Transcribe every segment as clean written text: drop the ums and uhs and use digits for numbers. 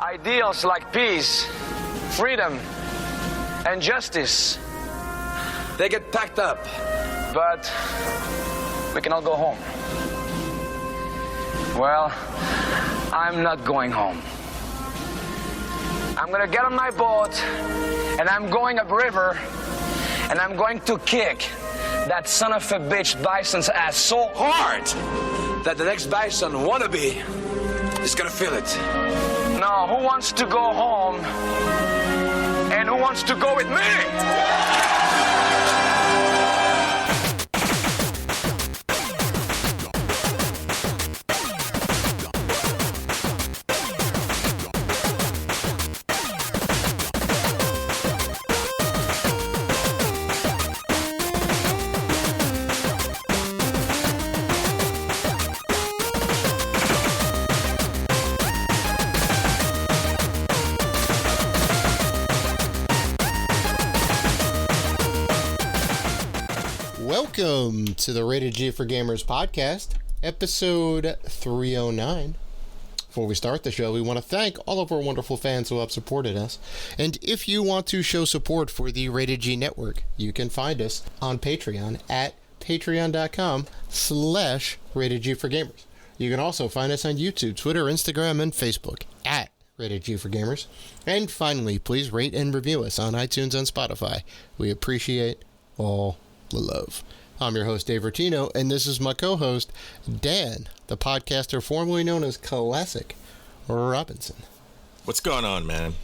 Ideals like peace, freedom, and justice, they get packed up, but we can all go home. Well, I'm not going home. I'm gonna get on my boat, and I'm going upriver, and I'm going to kick that son of a bitch bison's ass so hard that the next bison wannabe is gonna feel it. Now, who wants to go home? And who wants to go with me? Welcome to the Rated G for Gamers podcast, episode 309. Before we start the show, we want to thank all of our wonderful fans who have supported us. And if you want to show support for the Rated G network, you can find us on Patreon at patreon.com/Rated G for Gamers. You can also find us on YouTube, Twitter, Instagram, and Facebook at Rated G for Gamers. And finally, please rate and review us on iTunes and Spotify. We appreciate all the love. I'm your host, Dave Bertino, and this is my co-host, Dan, the podcaster formerly known as Classic Robinson. What's going on, man?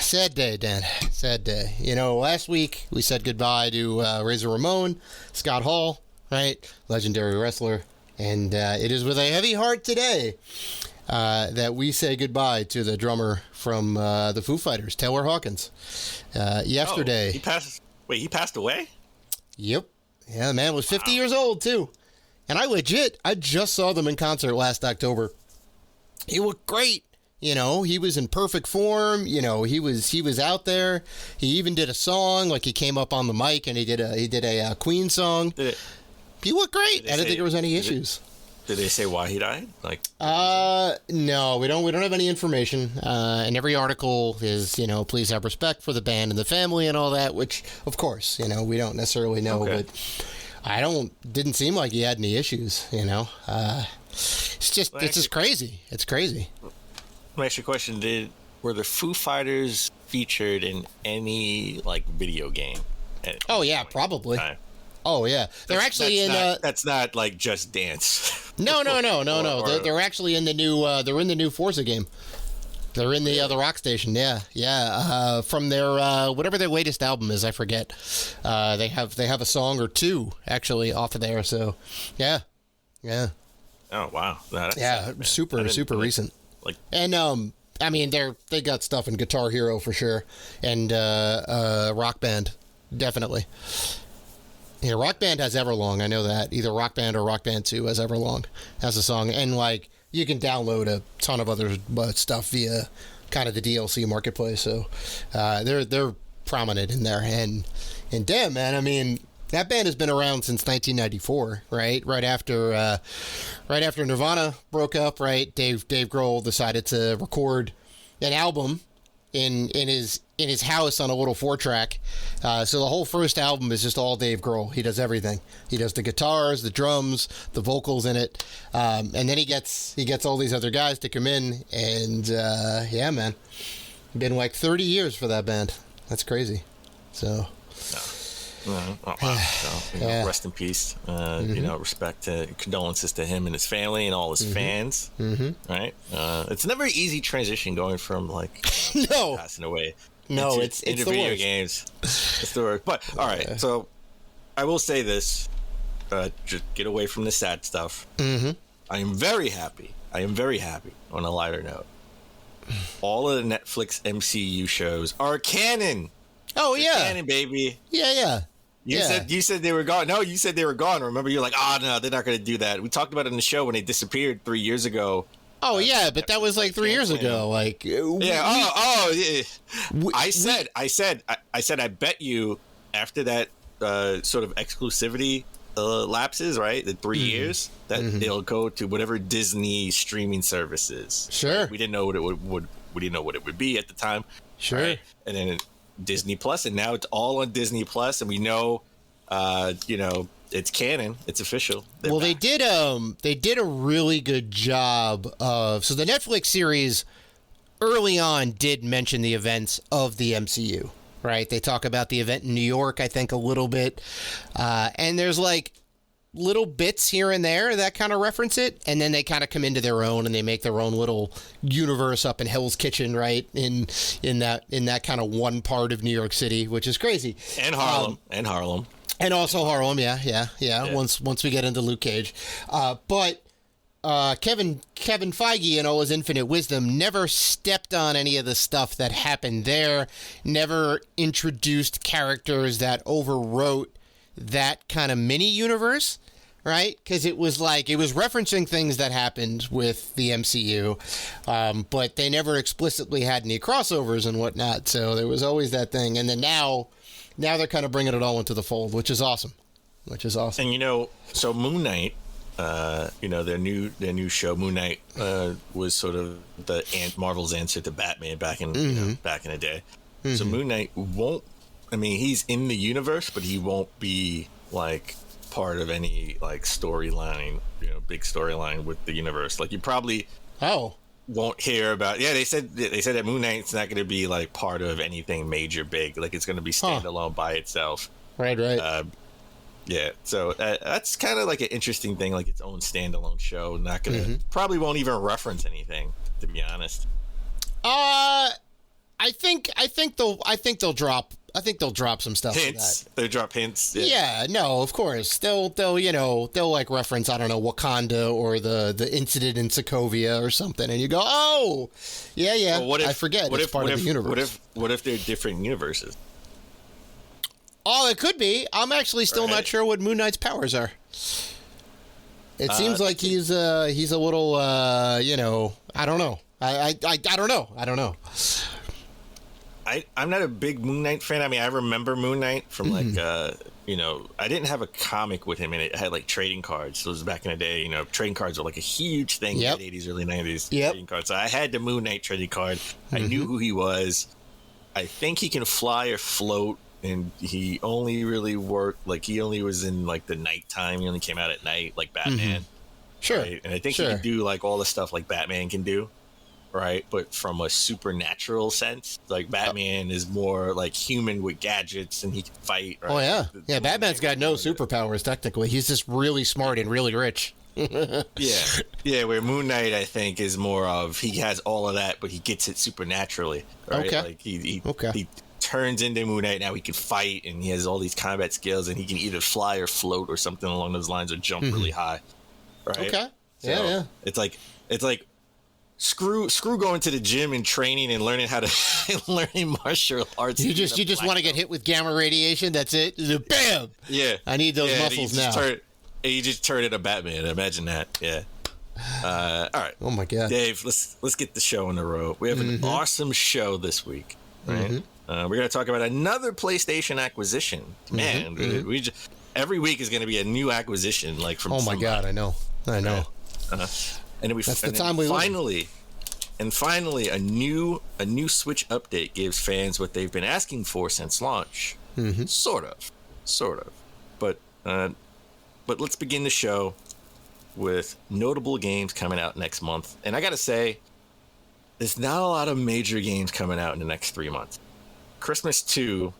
Sad day, Dan. Sad day. You know, last week we said goodbye to Razor Ramon, Scott Hall, right? Legendary wrestler. And it is with a heavy heart today that we say goodbye to the drummer from the Foo Fighters, Taylor Hawkins. Yesterday. Oh, he passed away? Yep. Yeah, the man was 50 years old, too. And I just saw them in concert last October. He looked great. You know, he was in perfect form. You know, he was out there. He even did a song, like he came up on the mic and he did a Queen song. He looked great. I didn't think there was any issues. Did they say why he died? No, we don't have any information. And every article is, you know, please have respect for the band and the family and all that, which, of course, you know, we don't necessarily know, okay. But didn't seem like he had any issues, you know. It's just crazy. It's crazy. Let me ask you a question. Were the Foo Fighters featured in any, video game? Oh, yeah, probably. Oh yeah, they're actually in. That's not like Just Dance. No. They're actually in the new. They're in the new Forza game. They're in the Rock Station. Yeah. From their whatever their latest album is, I forget. They have a song or two actually off of there. So, yeah. Oh wow. That's super recent. And I mean they got stuff in Guitar Hero for sure, and Rock Band definitely. Yeah, Rock Band has Everlong. I know that. Either Rock Band or Rock Band 2 has Everlong as a song. And, you can download a ton of other stuff via kind of the DLC marketplace. So, they're prominent in there. And damn, man, I mean, that band has been around since 1994, right? Right after Nirvana broke up, right? Dave Grohl decided to record an album in his house on a little 4-track. So the whole first album is just all Dave Grohl. He does everything. He does the guitars, the drums, the vocals in it. And then he gets all these other guys to come in. And yeah, man, been 30 years for that band. That's crazy. So. Oh, wow. So, rest in peace. Respect to condolences to him and his family and all his fans. Mm-hmm. Right? It's never an easy transition going from no passing away. No, it's into the video worst. Games. It's the worst. But all right, so I will say this: just get away from the sad stuff. Mm-hmm. I am very happy. On a lighter note, all of the Netflix MCU shows are canon. Oh yeah, canon, baby. Yeah. You said they were gone. No, you said they were gone. Remember, you're like, no, they're not going to do that. We talked about it in the show when they disappeared 3 years ago. Oh yeah, but that was 3 years ago. Yeah. I said, I bet you after that sort of exclusivity lapses, right? The 3 years that they'll go to whatever Disney streaming services. Sure. Right? We didn't know what it would we didn't know what it would be at the time. Sure. Right? And then Disney Plus, and now it's all on Disney Plus, and we know, it's canon, it's official. They're back. they did a really good job of, so the Netflix series early on did mention the events of the MCU, right? They talk about the event in New York, I think, a little bit, and there's like little bits here and there that kind of reference it, and then they kind of come into their own and they make their own little universe up in Hell's Kitchen, right? In that kind of one part of New York City, which is crazy. And Harlem. And also Harlem, yeah. Once we get into Luke Cage. But Kevin Feige, in all his infinite wisdom, never stepped on any of the stuff that happened there, never introduced characters that overwrote that kind of mini universe, right? Because it was referencing things that happened with the MCU, but they never explicitly had any crossovers and whatnot. So there was always that thing. And then now they're kind of bringing it all into the fold, which is awesome. And so Moon Knight, their new show, Moon Knight, was sort of Marvel's answer to Batman back in the day. So Moon Knight he's in the universe, but he won't be like part of any like storyline, big storyline with the universe. Like you probably won't hear about. Yeah, they said that Moon Knight's not going to be like part of anything major, big. Like it's going to be standalone by itself. Right. Yeah, so that's kind of like an interesting thing, like its own standalone show. Not gonna probably won't even reference anything, to be honest. I think they'll drop some stuff. Hints. They drop hints. Yeah, no, of course. They'll like reference, I don't know, Wakanda or the incident in Sokovia or something, and you go, oh, yeah. Well, I forget. It's part of the universe. What if they're different universes? Oh, it could be. I'm actually still not sure what Moon Knight's powers are. It seems like he's a little, I don't know. I don't know. I'm not a big Moon Knight fan. I mean, I remember Moon Knight from like, I didn't have a comic with him in it. It had like trading cards. So it was back in the day, trading cards were like a huge thing in the 80s, early 90s. Trading cards. So I had the Moon Knight trading card. I knew who he was. I think he can fly or float. And he only really worked, like he only was in like the nighttime. He only came out at night, like Batman. Sure. Right? And I think he can do like all the stuff like Batman can do. Right. But from a supernatural sense, like Batman is more like human with gadgets and he can fight. Right? Oh, yeah. Yeah. Batman's got no superpowers, technically. He's just really smart and really rich. Yeah. Where Moon Knight, I think, is more of he has all of that, but he gets it supernaturally. Right? Okay. Like he turns into Moon Knight. Now he can fight and he has all these combat skills and he can either fly or float or something along those lines or jump really high. Right. Okay. So yeah. It's like screw going to the gym and training and learning how to learning martial arts. You just want to get hit with gamma radiation. That's it. Bam. Yeah. I need those muscles now. You just turn into Batman. Imagine that. Yeah. All right. Oh my God. Dave, let's get the show on the road. We have an awesome show this week. Right. We're going to talk about another PlayStation acquisition. Man, we just, every week is going to be a new acquisition, like from. Oh my God, I know. And then finally, a new Switch update gives fans what they've been asking for since launch. Sort of, but let's begin the show with notable games coming out next month. And I got to say, there's not a lot of major games coming out in the next 3 months. Christmas 2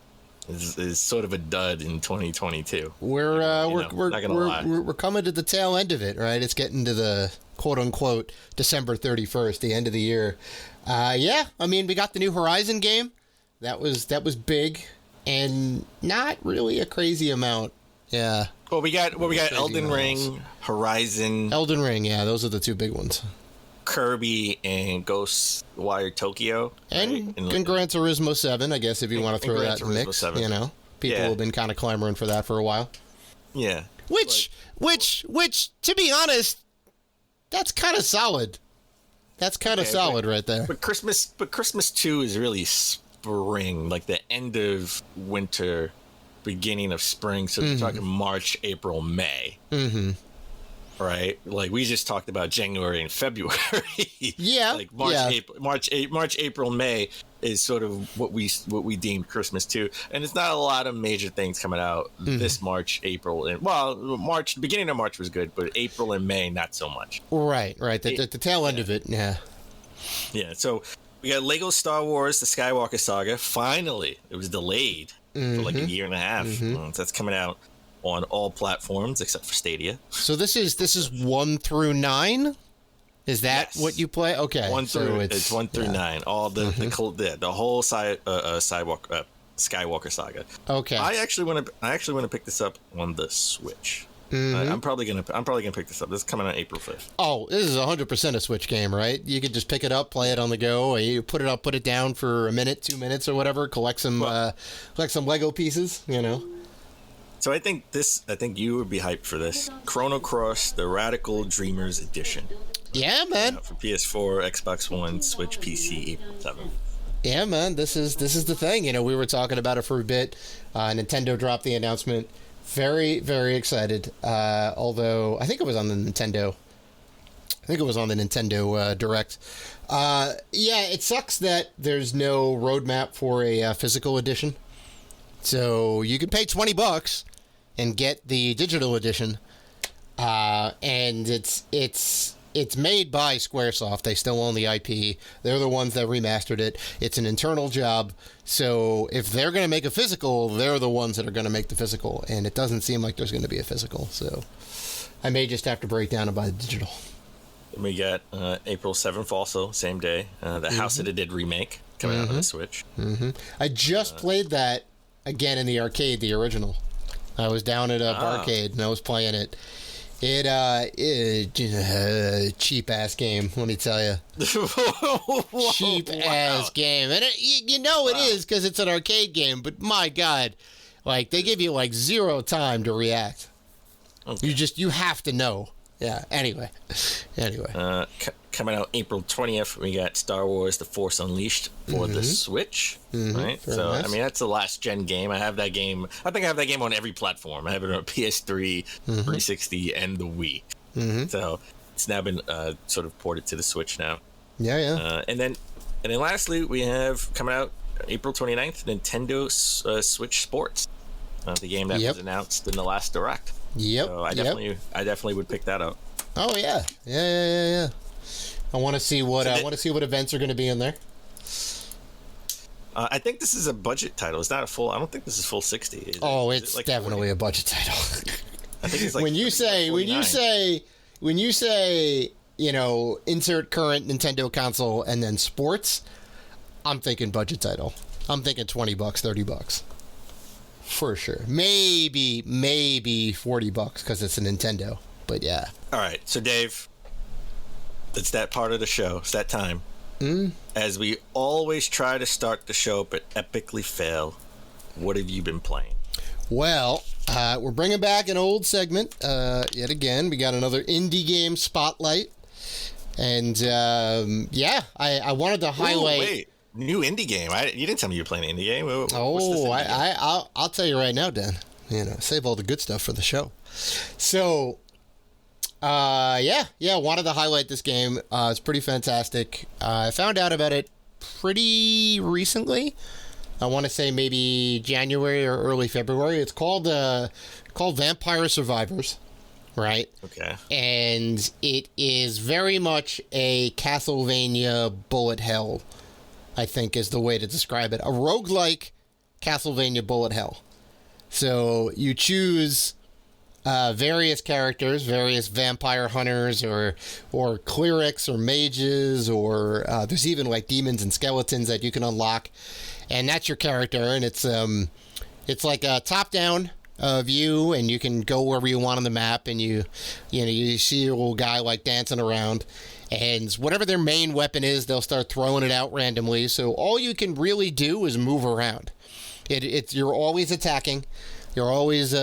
is sort of a dud in 2022. We're coming to the tail end of it, right? It's getting to the quote unquote December 31st, the end of the year. I mean, we got the new Horizon game. That was big and not really a crazy amount. Yeah. Well, we got Elden Ring, Horizon. Elden Ring, yeah, those are the two big ones. Kirby and Ghostwire Tokyo, and Gran Turismo 7, I guess, if you want to throw that in the mix. 7. People have been kind of clamoring for that for a while. Yeah. Which, to be honest, that's kind of solid. That's kind of solid right there. But Christmas 2 is really spring, like the end of winter beginning of spring, so they're talking March, April, May. Right, like we just talked about January and February. Yeah, like March, April, May is sort of what we deem Christmas too, and it's not a lot of major things coming out this March, April, and March, beginning of March was good, but April and May not so much. Right. The tail end of it, yeah. So we got Lego Star Wars: The Skywalker Saga. Finally, it was delayed for like a year and a half. So that's coming out on all platforms except for Stadia. So this is 1 through 9. Is that what you play? Okay, it's 1 through 9. All the whole Skywalker Saga. Okay. I actually want to pick this up on the Switch. I'm probably gonna pick this up. This is coming out April 5th. Oh, this is 100% a Switch game, right? You could just pick it up, play it on the go, or you put it down for a minute, 2 minutes, or whatever. Collect some Lego pieces, you know. So I think you would be hyped for this. Chrono Cross: The Radical Dreamers Edition. Yeah, man. For PS4, Xbox One, Switch, PC, April 7th. Yeah, man. This is the thing. You know, we were talking about it for a bit. Nintendo dropped the announcement. Very, very excited. Although I think it was on the Nintendo. Direct. Yeah, it sucks that there's no roadmap for a physical edition. So you can pay $20 and get the digital edition, and it's made by Squaresoft. They still own the IP. They're the ones that remastered it. It's an internal job. So if they're going to make a physical, they're the ones that are going to make the physical. And it doesn't seem like there's going to be a physical. So I may just have to break down and buy the digital. We got April 7th also, same day. The House of the Dead remake coming out on the Switch. I just played that again in the arcade, the original. I was down at a barcade and I was playing it. Cheap ass game, let me tell you. Cheap ass game, and it is because it's an arcade game. But my God, like they give you like zero time to react. Okay. You have to know. Yeah. Anyway. Coming out April 20th, we got Star Wars: The Force Unleashed for the Switch. Right. Very so nice. I mean, that's the last gen game. I have that game. I think I have that game on every platform. I have it on PS3, 360, and the Wii. So it's now been sort of ported to the Switch now. Yeah. And then lastly, we have coming out April 29th, Nintendo Switch Sports, the game that was announced in the last Direct. Yep. So I definitely would pick that up. Oh yeah. I want to see what events are going to be in there. I think this is a budget title. It's not a full. I don't think this is full 60. It's like definitely 40? A budget title. I think it's like when you say insert current Nintendo console and then sports, I'm thinking budget title. I'm thinking $20, $30. For sure. Maybe $40 because it's a Nintendo. But yeah. All right. So Dave, it's that part of the show. It's that time. As we always try to start the show but epically fail, what have you been playing? Well, we're bringing back an old segment yet again. We got another indie game spotlight. And I wanted to highlight... Ooh, wait. New indie game. You didn't tell me you were playing an indie game. I'll tell you right now, Dan. Save all the good stuff for the show. So, wanted to highlight this game. It's pretty fantastic. I found out about it pretty recently. I want to say maybe January or early February. It's called Vampire Survivors, right? Okay. And it is very much a Castlevania bullet hell, I think is the way to describe it. A roguelike Castlevania bullet hell. So you choose various characters, various vampire hunters or clerics or mages, or there's even like demons and skeletons that you can unlock. And that's your character, and it's like a top-down view, and you can go wherever you want on the map, and you see your little guy like dancing around. And whatever their main weapon is, they'll start throwing it out randomly. So all you can really do is move around. You're always attacking. You're always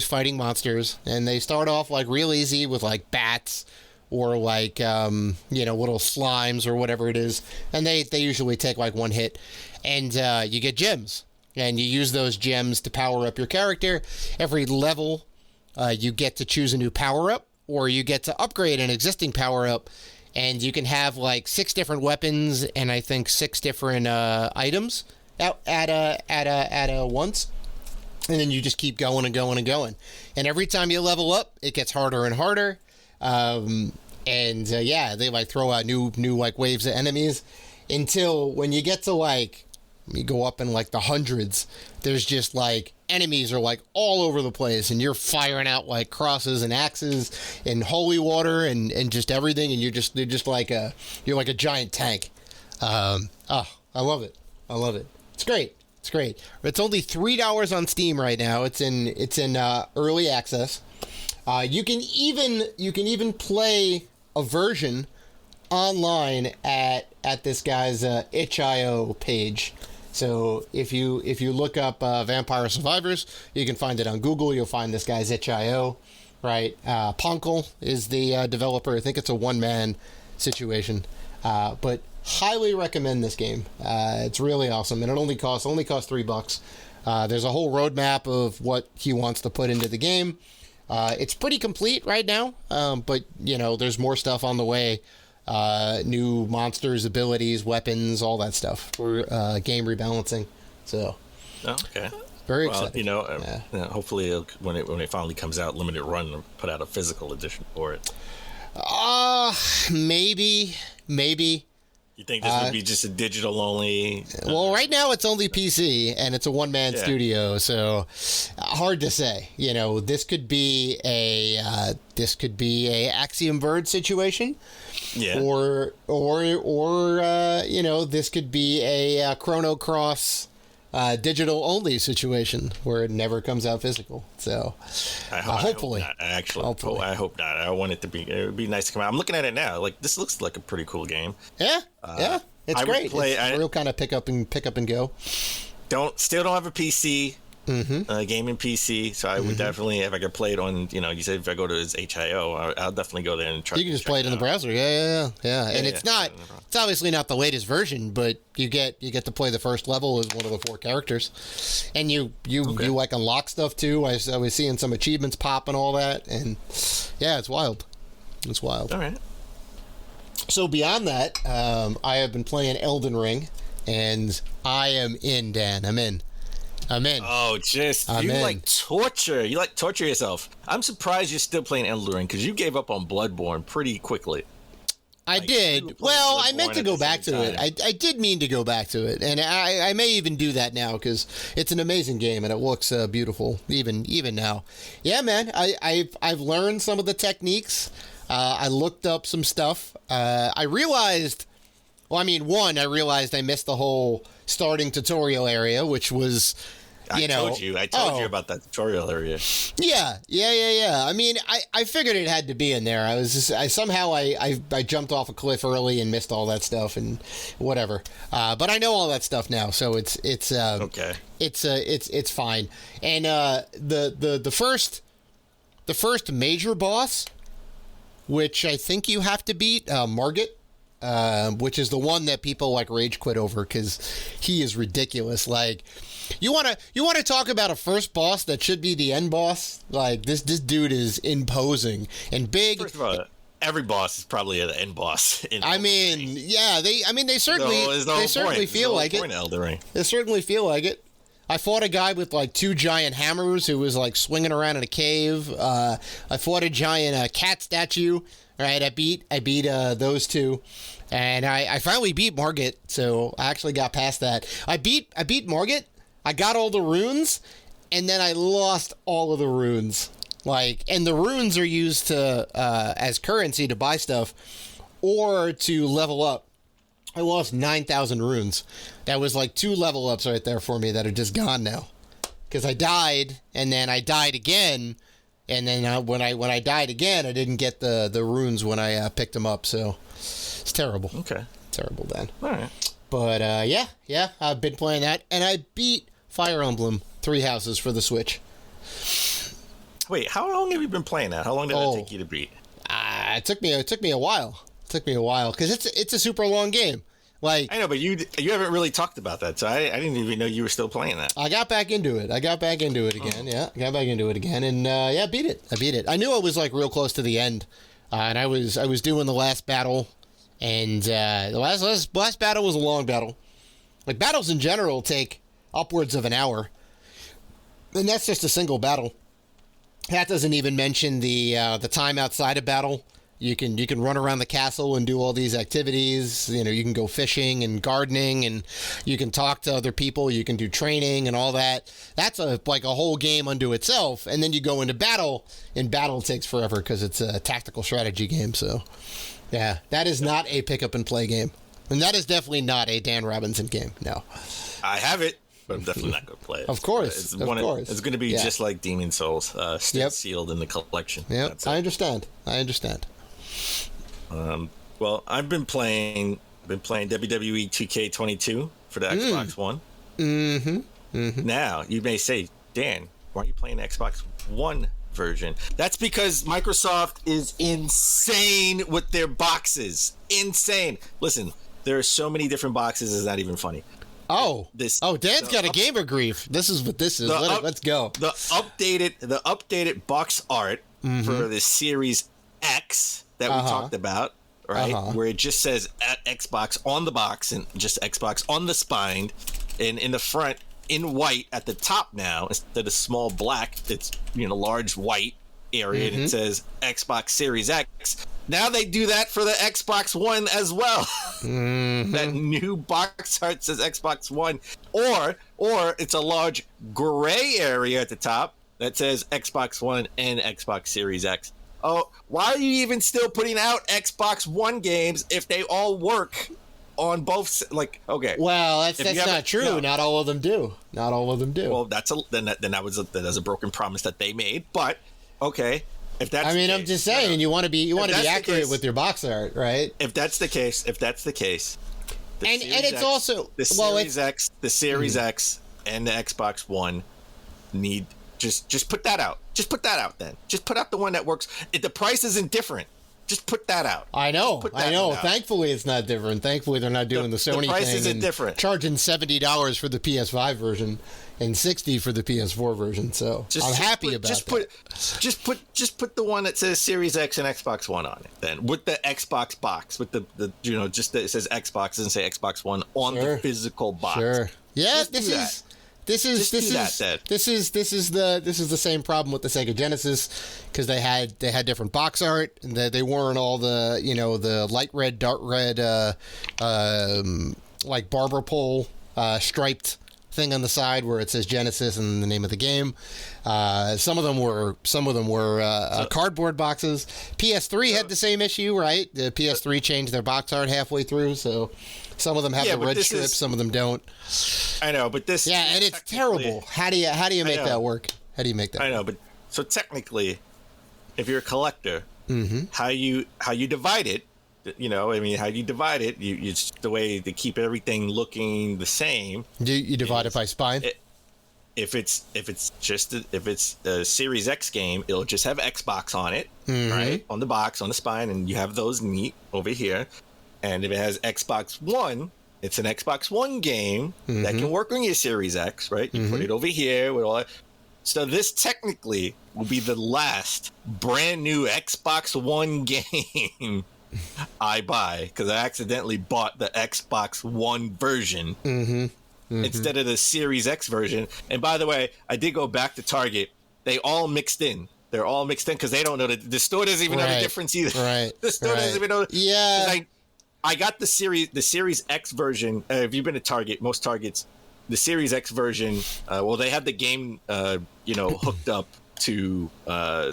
fighting monsters, and they start off like real easy with like bats or like little slimes or whatever it is, and they usually take like one hit, and you get gems. and you use those gems to power up your character. Every level, you get to choose a new power-up, or you get to upgrade an existing power-up, and you can have like 6 different weapons and I think 6 different items out at once. And then you just keep going and going and going. And every time you level up, it gets harder and harder. They like throw out new like waves of enemies until when you get to like, you go up in like the hundreds, there's just like enemies are like all over the place, and you're firing out like crosses and axes and holy water and just everything, and you're just like a giant tank. I love it. It's great. It's only $3 on Steam right now. It's in early access. You can even play a version online at this guy's itch.io page. So if you look up Vampire Survivors, you can find it on Google. You'll find this guy's itch.io, right? Ponkel is the developer. I think it's a one-man situation, but highly recommend this game. It's really awesome, and it only costs $3. There's a whole roadmap of what he wants to put into the game. It's pretty complete right now, but there's more stuff on the way. New monsters, abilities, weapons, all that stuff for game rebalancing. So, okay, very exciting. Hopefully when it finally comes out, limited run, and put out a physical edition for it. Maybe. You think this would be just a digital only? Well, right now it's only PC, and it's a one-man studio, so hard to say. This could be a Axiom Verge situation, or this could be a Chrono Cross digital only situation where it never comes out physical. So hopefully, I hope not. I want it to be. It would be nice to come out. I'm looking at it now. Like, this looks like a pretty cool game. Yeah, it's great. It's real kind of pick up and go. Still don't have a PC. Gaming PC, so I would definitely, if I could play it on, you said if I go to his HIO, I'll definitely go there and try. You can just play it in the browser, yeah. And it's obviously not the latest version, but you get to play the first level as one of the 4 characters, and you like unlock stuff too. I was seeing some achievements pop and all that, and yeah, it's wild. All right. So beyond that, I have been playing Elden Ring, and I am in, Dan. I'm in. Oh, like torture. You like torture yourself. I'm surprised you're still playing Elden Ring, because you gave up on Bloodborne pretty quickly. I did. Well, I meant to go back to it. I did mean to go back to it, and I may even do that now, because it's an amazing game and it looks beautiful even now. Yeah, man. I've learned some of the techniques. I looked up some stuff. I realized I missed the whole starting tutorial area, which was, I told you about that tutorial area. Yeah. I mean, I figured it had to be in there. I jumped off a cliff early and missed all that stuff and whatever. But I know all that stuff now, so it's okay. It's fine. And the first major boss, which I think you have to beat, Margit. Which is the one that people like rage quit over because he is ridiculous. Like, you want to talk about a first boss that should be the end boss? Like, this dude is imposing and big. First of all, every boss is probably an end boss. They certainly feel like it. They certainly feel like it. I fought a guy with like 2 giant hammers who was like swinging around in a cave. I fought a giant cat statue. Right, I beat those 2, and I finally beat Margit, so I actually got past that. I beat Margit. I got all the runes, and then I lost all of the runes. And the runes are used to as currency to buy stuff or to level up. I lost 9,000 runes. That was like 2 level ups right there for me that are just gone now, because I died, and then I died again. And then when I died again, I didn't get the runes when I picked them up. So it's terrible. Okay. Terrible then. All right. But yeah, I've been playing that, and I beat Fire Emblem 3 Houses for the Switch. Wait, how long have you been playing that? How long did that take you to beat? It took me a while. Because it's a super long game. Like, I know, but you haven't really talked about that, so I didn't even know you were still playing that. I got back into it. Again. Yeah, I got back into it again, and beat it. I beat it. I knew I was like real close to the end, and I was doing the last battle, and the last battle was a long battle. Like, battles in general take upwards of an hour, and that's just a single battle. That doesn't even mention the time outside of battle. You can run around the castle and do all these activities. You know, you can go fishing and gardening, and you can talk to other people. You can do training and all that. That's like a whole game unto itself. And then you go into battle, and battle takes forever because it's a tactical strategy game. So, yeah, that is not a pick up and play game, and that is definitely not a Dan Robinson game. No, I have it, but I'm definitely not going to play it. Of course, it's going to be just like Demon Souls, sealed in the collection. Yeah, I understand. Well, I've been playing WWE 2K22 for the Xbox One. Now, you may say, Dan, why are you playing the Xbox One version? That's because Microsoft is insane with their boxes. Insane. Listen, there are so many different boxes, it's not even funny. Dan's got a gamer grief. This is what this is. Let's go. The updated box art for the Series X that we talked about, right? Where it just says at Xbox on the box and just Xbox on the spine, and in the front in white at the top now instead of small black. It's large white area and it says Xbox Series X. Now they do that for the Xbox One as well. That new box art says Xbox One, or it's a large gray area at the top that says Xbox One and Xbox Series X. Oh, why are you even still putting out Xbox One games if they all work on both? Like, okay. Well, that's not true. No. Not all of them do. Well, that was a broken promise that they made. But okay, if that's I'm just saying you want to be accurate with your box art, right? If that's the case, and it's also the Series X, the Series X, and the Xbox One need. Just put that out. Just put that out then. Just put out the one that works. The price isn't different. Just put that out. I know. Thankfully, it's not different. Thankfully, they're not doing the Sony the price thing isn't and different. Charging $70 for the PS5 version and $60 for the PS4 version. So I'm happy about that. Just put the one that says Series X and Xbox One on it then, with the Xbox box, with the it says Xbox, doesn't say Xbox One on the physical box. Sure. Yeah, This is the same problem with the Sega Genesis, because they had different box art, and they weren't all the the light red, dark red, like barber pole striped thing on the side where it says Genesis and the name of the game. Some of them were cardboard boxes. PS3 had the same issue, right? The PS3 changed their box art halfway through, so some of them have the red strips, some of them don't. I know, but this and it's terrible. How do you make that work? How do you make that? I know, but so technically, if you're a collector, how you divide it. How you divide it? It's the way to keep everything looking the same. You divide it by spine. If it's a Series X game, it'll just have Xbox on it, right, on the box, on the spine, and you have those neat over here. And if it has Xbox One, it's an Xbox One game that can work on your Series X, right? You put it over here with all that. So this technically will be the last brand new Xbox One game I buy, because I accidentally bought the Xbox One version instead of the Series X version. And by the way, I did go back to Target. They all mixed in. They're all mixed in because they don't know that the store doesn't even know the difference either. Right. The store doesn't even know. Yeah. I got the Series X version. If you've been to Target, most Targets, the Series X version. They have the game, hooked up to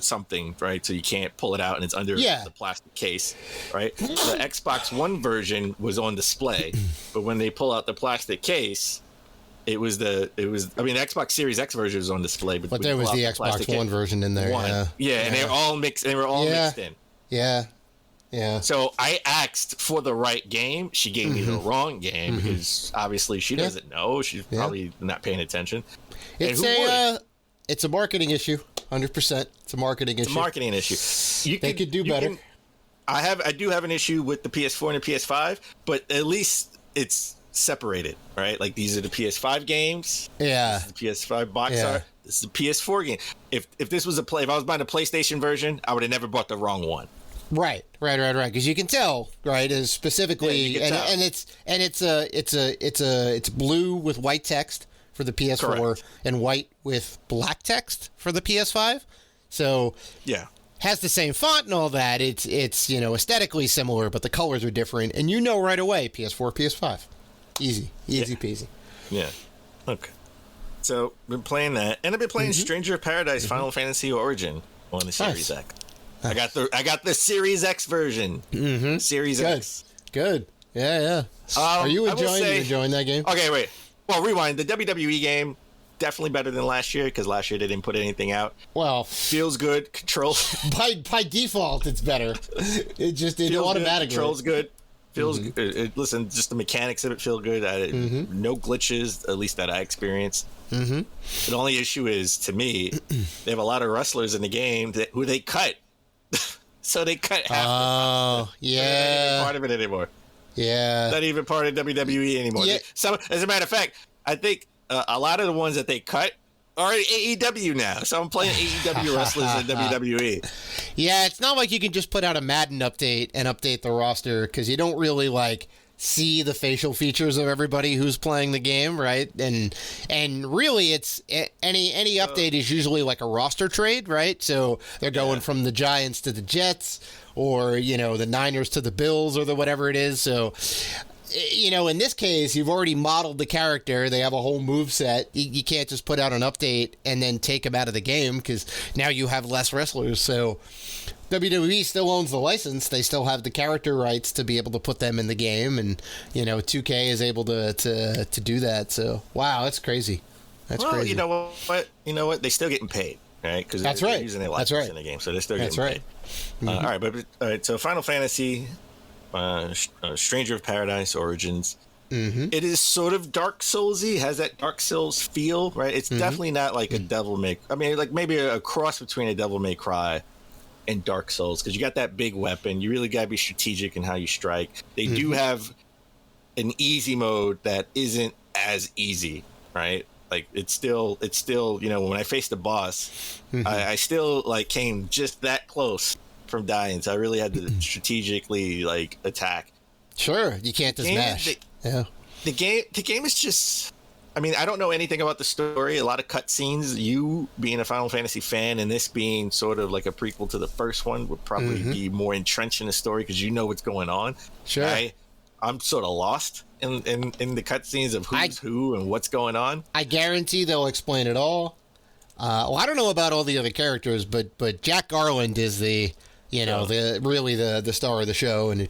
something, right? So you can't pull it out, and it's under the plastic case, right? The Xbox One version was on display, but when they pull out the plastic case, the Xbox Series X version was on display, but there was the Xbox One version in there. And they were all mixed. They were all mixed in. Yeah. So I asked for the right game. She gave me the wrong game because obviously she doesn't know. She's probably not paying attention. It's a marketing issue. 100%. It's a marketing issue. They could do better. I do have an issue with the PS4 and the PS5, but at least it's separated, right? Like these are the PS5 games. Yeah. This is the PS5 box art. This is the PS4 game. If this was if I was buying a PlayStation version, I would have never bought the wrong one. Right. Because you can tell, right? Is specifically, and it's blue with white text for the PS4 Correct. and white with black text for the PS5. So Yeah. has the same font and all that. It's aesthetically similar, but the colors are different, and you know right away PS4, PS5, easy peasy. Yeah. Okay. So been playing that, and I've been playing Stranger of Paradise Final Fantasy Origin on the Series X. I got the Series X version. Series X. Good. Yeah. Are you enjoying that game? Okay, wait. Well, rewind. The WWE game definitely better than last year because last year they didn't put anything out. Well, feels good. Control by default, it's better. It automatically controls good. Feels good. Listen, just the mechanics of it feel good. No glitches, at least that I experienced. The only issue is, to me, they have a lot of wrestlers in the game who they cut. So they cut half. Oh, yeah. They're not even part of it anymore. Yeah. Not even part of WWE anymore. Yeah. As a matter of fact, I think a lot of the ones that they cut are in AEW now. So I'm playing AEW wrestlers in WWE. Yeah, it's not like you can just put out a Madden update and update the roster because you don't really see the facial features of everybody who's playing the game, right? And really, it's any update is usually like a roster trade, right? So they're going from the Giants to the Jets, or the Niners to the Bills, or the whatever it is. So in this case, you've already modeled the character. They have a whole move set. You can't just put out an update and then take them out of the game because now you have less wrestlers. So WWE still owns the license. They still have the character rights to be able to put them in the game, and 2K is able to do that. So wow, that's crazy. That's crazy. You know what? They still getting paid, right? Because they're using their license in the game, so they're still getting paid. All right, so Final Fantasy, Stranger of Paradise Origins. It is sort of Dark Soulsy, has that Dark Souls feel, right? It's definitely not like a Devil May. I mean, like maybe a cross between a Devil May Cry and Dark Souls, because you got that big weapon. You really got to be strategic in how you strike. They do have an easy mode that isn't as easy, right? Like it's still when I faced the boss, I still came just that close from dying. So I really had to strategically attack. Sure, you can't just mash. The game is just. I mean, I don't know anything about the story. A lot of cutscenes. You being a Final Fantasy fan and this being sort of like a prequel to the first one would probably be more entrenched in the story because you know what's going on. Sure. I'm sort of lost in the cutscenes of who's who and what's going on. I guarantee they'll explain it all. I don't know about all the other characters, but Jack Garland is the star of the show, and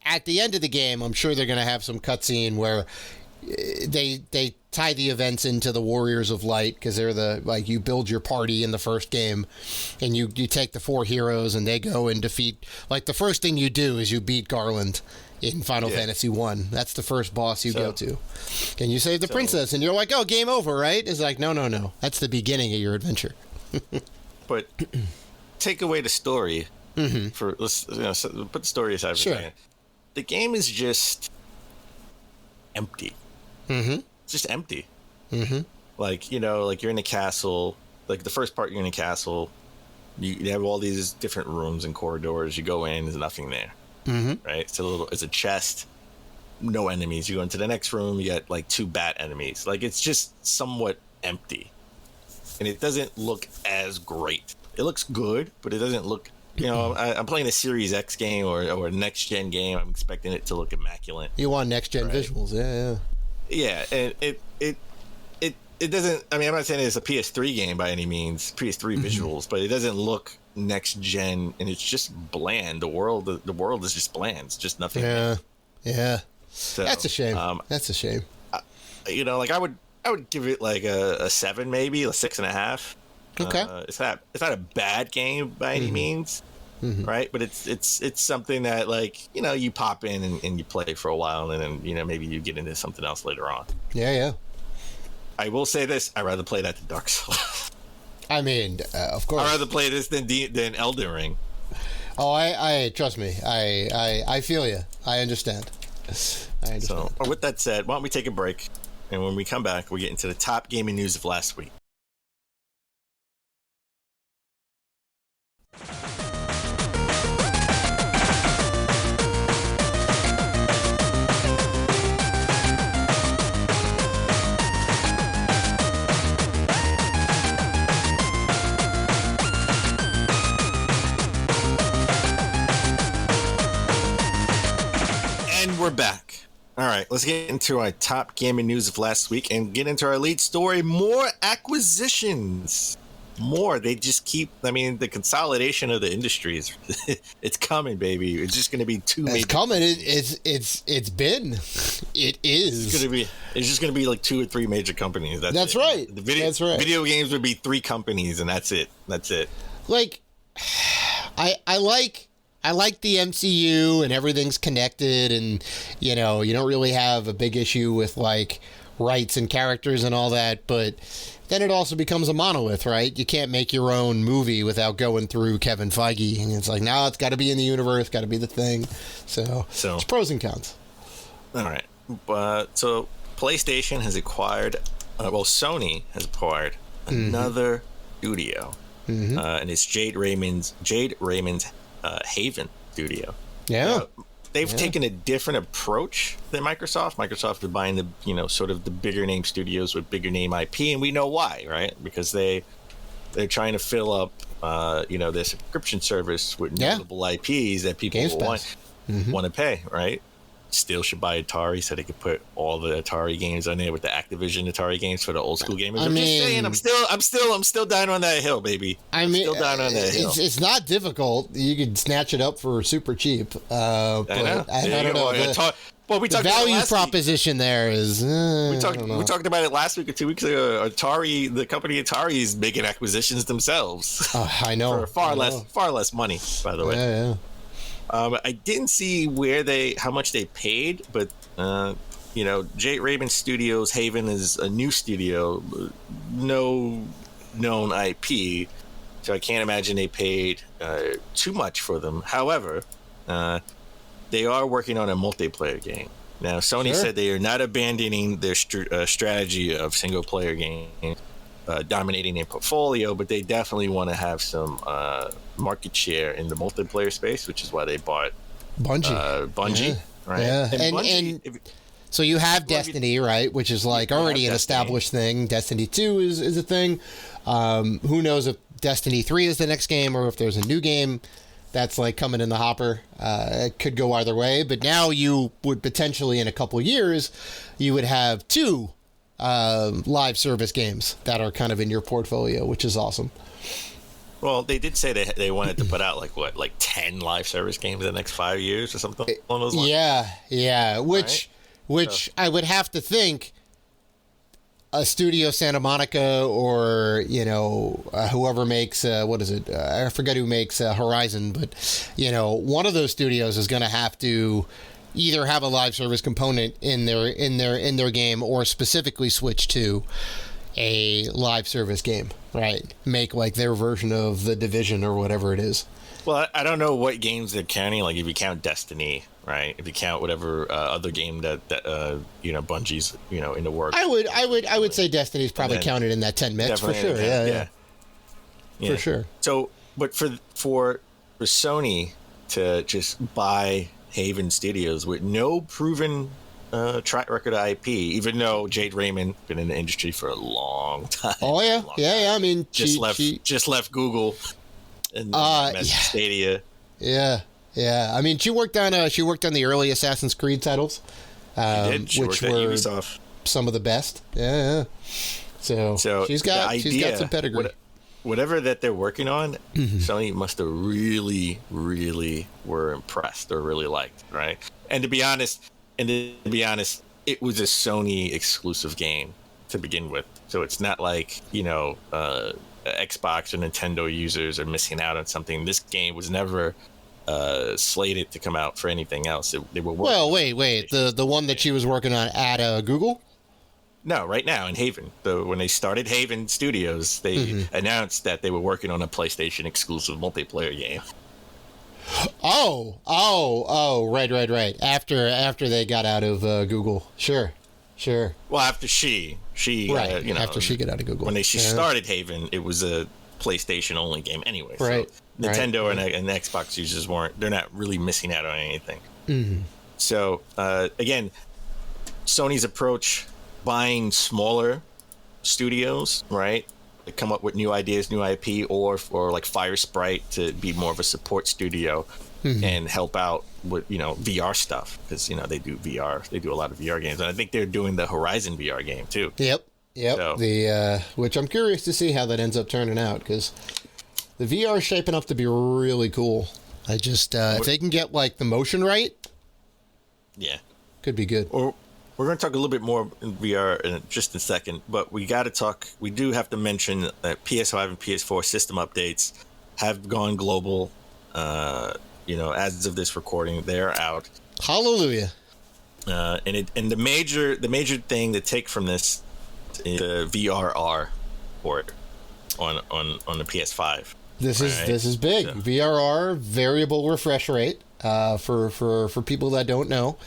at the end of the game, I'm sure they're going to have some cutscene where they tie the events into the Warriors of Light because they're you build your party in the first game, and you take the 4 heroes and they go and defeat. The first thing you do is you beat Garland in Final Fantasy 1. That's the first boss you go to, and you save the princess, and you're like, oh, game over, right? It's like, no, that's the beginning of your adventure. But take away the story for let's put the story aside for a second. The game is just empty. It's just empty. You're in a castle. Like the first part, you're in a castle. You have all these different rooms and corridors. You go in, there's nothing there. Right? It's a chest. No enemies. You go into the next room, you got 2 bat enemies. It's just somewhat empty, and it doesn't look as great. It looks good, but it doesn't look. I'm playing a Series X game or a next gen game. I'm expecting it to look immaculate. You want next gen visuals, Yeah, and it doesn't. I mean, I'm not saying it's a PS3 game by any means, PS3 visuals, but it doesn't look next gen, and it's just bland. The world is just bland. It's just nothing. Yeah. So, that's a shame. That's a shame. I would give it a 7, maybe a 6.5. Okay. It's not a bad game by any means, right? But it's something that you pop in and you play for a while, and then maybe you get into something else later on. Yeah. I will say this: I'd rather play that than Dark Souls. I mean, of course. I'd rather play this than Elden Ring. Oh, I trust me. I feel you. I understand. So, with that said, why don't we take a break? And when we come back, we get into the top gaming news of last week. And we're back. All right, let's get into our top gaming news of last week and get into our lead story. More acquisitions. More. They just keep, I mean, the consolidation of the industry is, it's coming, baby. It's just going to be too many. It's coming. It's been. It is. It's just going to be like 2 or 3 major companies. That's right. That's right. Video games would be 3 companies, and that's it. Like, I like the MCU and everything's connected, and you don't really have a big issue with like rights and characters and all that, but then it also becomes a monolith, right? You can't make your own movie without going through Kevin Feige, and it's like, now it's got to be in the universe, got to be the thing. So it's pros and cons. All right. So PlayStation has acquired, Sony has acquired another studio, and it's Jade Raymond's Haven studio. Yeah. They've taken a different approach than Microsoft. Microsoft is buying the, sort of the bigger name studios with bigger name IP, and we know why, right? Because they're trying to fill up, their subscription service with notable IPs that people want to pay, right? Still should buy Atari so they could put all the Atari games on there with the Activision Atari games for the old school gamers. I'm just saying, I'm still dying on that hill, baby. Still dying on that hill. It's not difficult. You can snatch it up for super cheap. But I don't know. The value proposition there is. We talked about it last week or 2 weeks ago. Atari, the company Atari, is making acquisitions themselves. I know. For far less money, by the way. Yeah. I didn't see how much they paid, but Jade Raymond Studios Haven is a new studio, no known IP, so I can't imagine they paid too much for them. However, they are working on a multiplayer game. Now, Sony said they are not abandoning their strategy of single player games dominating their portfolio, but they definitely want to have some market share in the multiplayer space, which is why they bought Bungie, right? Yeah, and so you have Destiny, right, which is like already an established thing. Destiny 2 is a thing. Who knows if Destiny 3 is the next game or if there's a new game that's like coming in the hopper. It could go either way, but now you would potentially in a couple years you would have 2 live service games that are kind of in your portfolio, which is awesome. Well, they did say they wanted to put out like 10 live service games in the next 5 years or something along those lines. Yeah. Which I would have to think a Studio Santa Monica or whoever makes I forget who makes Horizon, but one of those studios is going to have to either have a live service component in their game or specifically switch to a live service game, right? Make like their version of The Division or whatever it is. Well, I don't know what games they're counting. Like if you count Destiny, right? If you count whatever other game that Bungie's in the works. I would say Destiny's probably counted in that 10 mix for sure. Yeah, for sure. So, but for Sony to just buy Haven Studios with no proven track record of IP, even though Jade Raymond been in the industry for a long time. Oh yeah. I mean, just left Google and Stadia. Yeah. I mean, she worked on the early Assassin's Creed titles, She which worked at were Ubisoft. Some of the best. Yeah. So she's got some pedigree. Whatever that they're working on, Sony must have really, really were impressed or really liked, right? And to be honest, it was a Sony exclusive game to begin with. So it's not like, Xbox or Nintendo users are missing out on something. This game was never slated to come out for anything else. They were working. Well, wait. The one that she was working on at Google? No, right now in Haven. When they started Haven Studios, they announced that they were working on a PlayStation exclusive multiplayer game. Right. After they got out of Google. Sure. Well, after she right. After she got out of Google. When she started Haven, it was a PlayStation only game anyway. Right. So Nintendo and Xbox users they're not really missing out on anything. Mm-hmm. So again, Sony's approach, buying smaller studios, right, to come up with new ideas, new IP, or like Fire Sprite to be more of a support studio and help out with VR stuff, because they do VR, they do a lot of VR games, and I think they're doing the Horizon VR game too. Yep. So, Which I'm curious to see how that ends up turning out, because the VR is shaping up to be really cool. I just if they can get like the motion right, could be good. Or we're going to talk a little bit more in VR in just a second, but we do have to mention that PS5 and PS4 system updates have gone global. As of this recording, they're out. Hallelujah. And the major thing to take from this is the VRR port on the PS5. This is big. So. VRR, variable refresh rate. For people that don't know,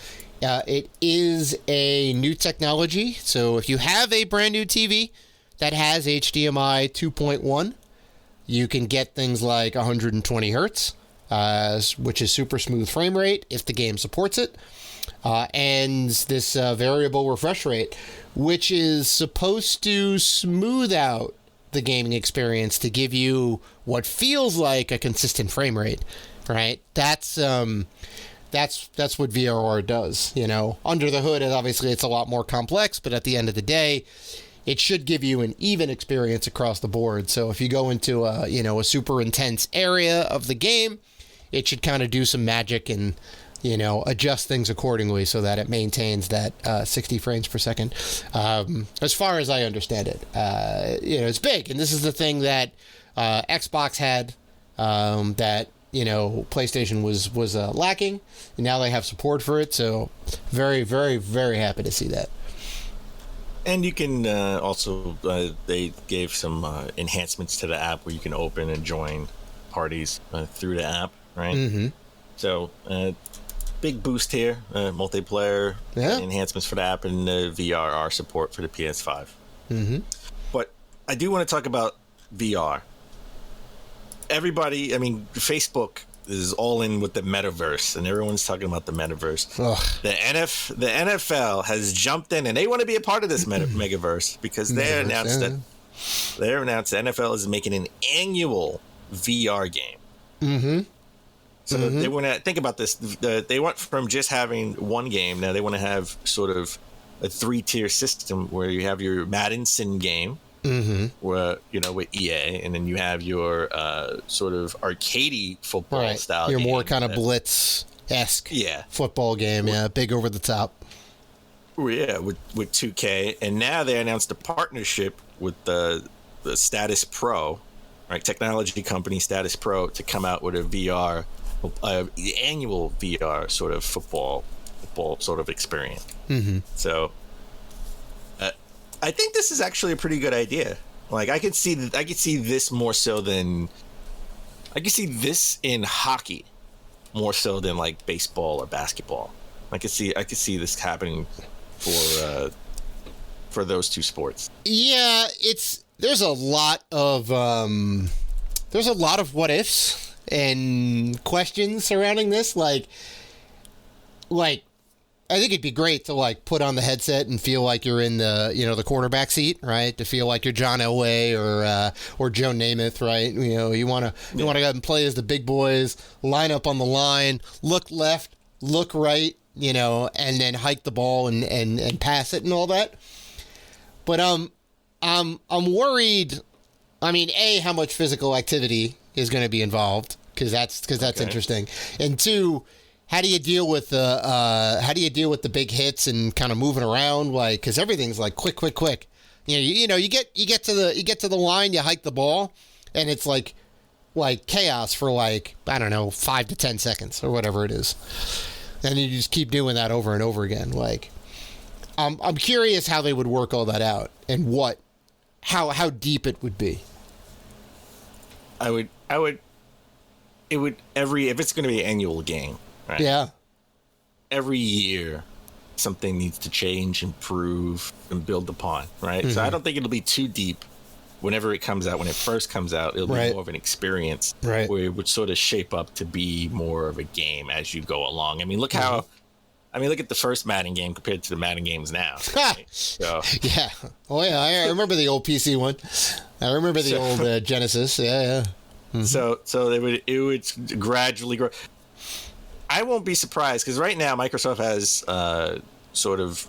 it is a new technology. So if you have a brand new TV that has HDMI 2.1, you can get things like 120 hertz, which is super smooth frame rate if the game supports it, and this variable refresh rate, which is supposed to smooth out the gaming experience to give you what feels like a consistent frame rate. Right, that's what VRR does. Under the hood, obviously it's a lot more complex, but at the end of the day, it should give you an even experience across the board. So if you go into a super intense area of the game, it should kind of do some magic and adjust things accordingly so that it maintains that 60 frames per second. As far as I understand it, it's big, and this is the thing that Xbox had that. PlayStation was lacking, and now they have support for it. So very, very, very happy to see that. And you can also, they gave some enhancements to the app where you can open and join parties through the app, right? Mm-hmm. So big boost here, multiplayer enhancements for the app, and VRR support for the PS5. Mm-hmm. But I do want to talk about VR. Everybody, Facebook is all in with the metaverse, and everyone's talking about the metaverse. The NFL has jumped in, and they want to be a part of this megaverse, because they announced that the NFL is making an annual VR game. Mm-hmm. So they want to think about this. They went from just having one game. Now they want to have sort of a 3-tier system where you have your Madden Sim game. Mm-hmm. Where with EA, and then you have your sort of arcadey football style. Your game more kind of blitz-esque football game, big over the top. Yeah, with 2K, and now they announced a partnership with the Status Pro, right? Technology company Status Pro, to come out with a VR, the annual VR sort of football sort of experience. Mm-hmm. So. I think this is actually a pretty good idea. Like, I could see this more so than I could see this in hockey more so than like baseball or basketball. I could see this happening for those two sports. Yeah, there's a lot of what ifs and questions surrounding this. Like I think it'd be great to like put on the headset and feel like you're in the the quarterback seat, right? To feel like you're John Elway or Joe Namath, right? You want to go and play as the big boys, line up on the line, look left, look right, and then hike the ball and pass it and all that. But I'm worried. How much physical activity is going to be involved, because that's interesting, and two. How do you deal with the big hits and kind of moving around, like, because everything's like quick. You get to the line, you hike the ball, and it's like chaos for like, I don't know, 5 to 10 seconds or whatever it is, and you just keep doing that over and over again. Like, I'm curious how they would work all that out and how deep it would be. I would it would if it's going to be an annual game, right? Yeah. Every year, something needs to change, improve, and build upon, right? So I don't think it'll be too deep whenever it comes out. When it first comes out, it'll be more of an experience, right? Where it would sort of shape up to be more of a game as you go along. I mean, look at the first Madden game compared to the Madden games now. Right? So, yeah. Oh yeah, I remember the old PC one. I remember the old Genesis. Yeah. So it would gradually grow. I won't be surprised because right now Microsoft has sort of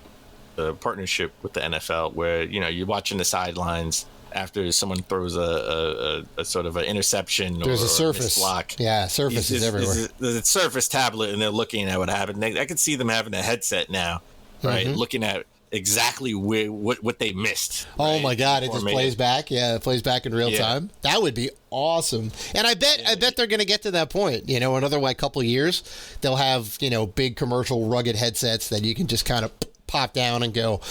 a partnership with the NFL where you're watching the sidelines after someone throws a sort of an interception. There's or a Surface block. Yeah, Surface is everywhere. There's a Surface tablet, and they're looking at what happened. I could see them having a headset now, right? Looking at exactly what they missed. Oh right? my God! It just plays back. Yeah, it plays back in real time. That would be awesome. And I bet they're going to get to that point. Another couple of years, they'll have big commercial rugged headsets that you can just kind of pop down and go,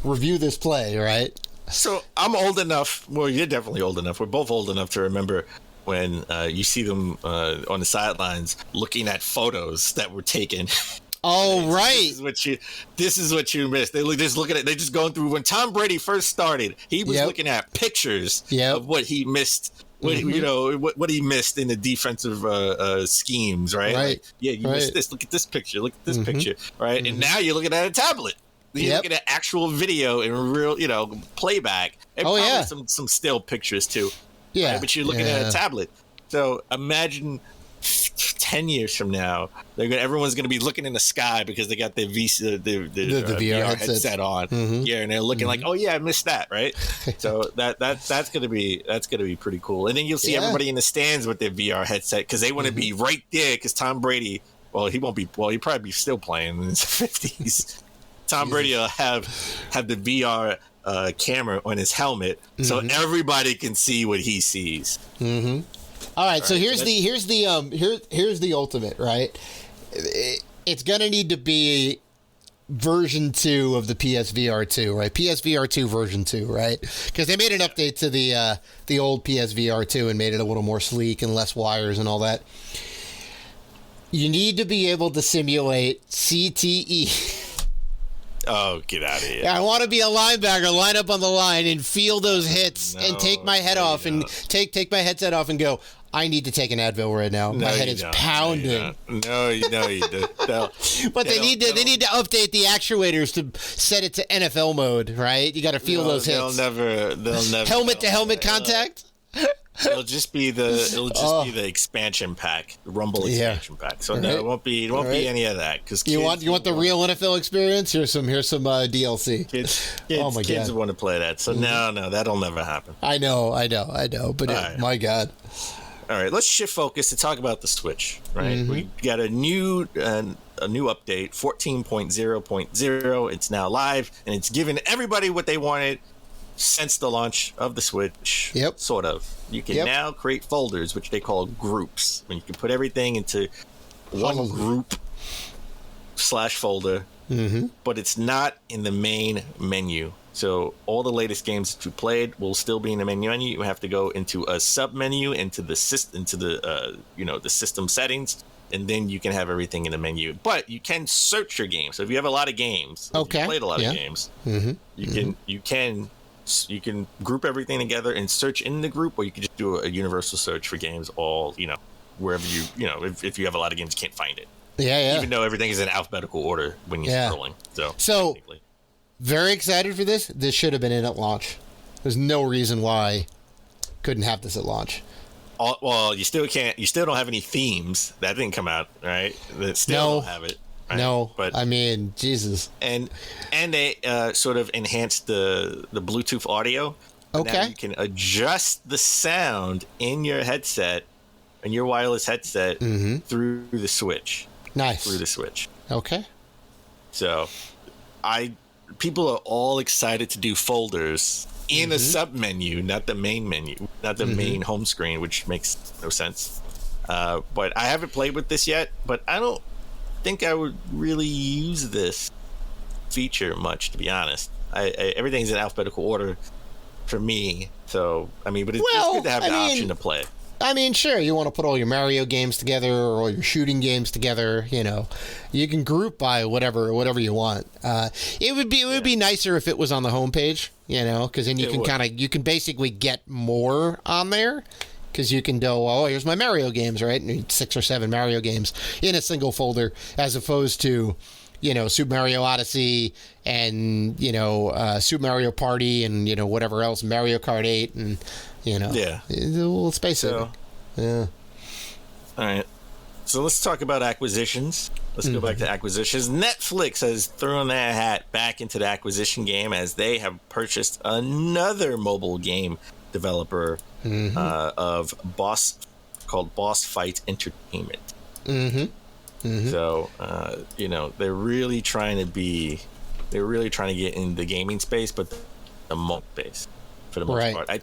review this play, right? So I'm old enough. Well, you're definitely old enough. We're both old enough to remember when you see them on the sidelines looking at photos that were taken. Oh, right. This is what you missed. They're just looking at. They're just going through. When Tom Brady first started, he was looking at pictures of what he missed. What he missed in the defensive schemes, right? Right. Like, you missed this. Look at this picture. Look at this picture, right? And now you're looking at a tablet. You're looking at actual video and real, playback. And probably some still pictures too. Yeah. Right? But you're looking at a tablet. So imagine 10 years from now, everyone's going to be looking in the sky because they got their VR headset on. Yeah, and they're looking like, oh yeah, I missed that, right? So that's going to be pretty cool. And then you'll see everybody in the stands with their VR headset because they want to be right there because Tom Brady, he won't be. Well, he'll probably be still playing in his 50s. Tom Brady will have the VR camera on his helmet, so everybody can see what he sees. All right, so here's the ultimate, right? It's gonna need to be version 2 of the PSVR 2, right? PSVR 2 version 2, right? Because they made an update to the old PSVR 2 and made it a little more sleek and less wires and all that. You need to be able to simulate CTE. Oh, get out of here. I want to be a linebacker, line up on the line and feel those hits and take my head off and take my headset off and go, I need to take an Advil right now. My head is pounding. No, you don't. No. But they need to update the actuators to set it to NFL mode, right? You got to feel those hits. They'll never helmet to helmet contact? It'll just be the expansion pack, the Rumble expansion pack. So no, it won't be any of that because you want the real NFL experience. Here's some DLC. Kids want to play that. So no, that'll never happen. I know. But my God. All right, let's shift focus to talk about the Switch. Right, we got a new update, 14.0.0. It's now live and it's giving everybody what they wanted since the launch of the Switch. Yep. Sort of. You can now create folders, which they call groups. When you can put everything into one group /folder, but it's not in the main menu. So all the latest games that you played will still be in the menu. You have to go into a sub menu into the system settings, and then you can have everything in the menu. But you can search your games. So if you have a lot of games, if you played a lot of games, you can group everything together and search in the group, or you can just do a universal search for games all, wherever if you have a lot of games, you can't find it. Yeah. Even though everything is in alphabetical order when you're scrolling. So very excited for this. This should have been in at launch. There's no reason why couldn't have this at launch. Well, you still can't. You still don't have any themes. That didn't come out, right? That still don't have it. Right? No, but I mean, Jesus. And they sort of enhanced the Bluetooth audio. Okay. Now you can adjust the sound in your headset, in your wireless headset, through the Switch. Nice. Through the Switch. Okay. So, people are all excited to do folders in a sub menu, not the main menu, not the main home screen, which makes no sense. But I haven't played with this yet, but I don't think I would really use this feature much, to be honest. Everything's in alphabetical order for me. So, I mean, but it's good to have the option to play. I mean, sure, you want to put all your Mario games together or all your shooting games together. You can group by whatever you want. It would be nicer if it was on the homepage. Because then you can basically get more on there. Because you can go, oh, here's my Mario games, right? And 6 or 7 Mario games in a single folder, as opposed to, Super Mario Odyssey and, Super Mario Party and, whatever else, Mario Kart 8 and, Yeah. A little space. Yeah. All right. So let's talk about acquisitions. Let's go back to acquisitions. Netflix has thrown their hat back into the acquisition game as they have purchased another mobile game developer of called Boss Fight Entertainment. So they're really trying to get in the gaming space, but the mobile space for the most part. I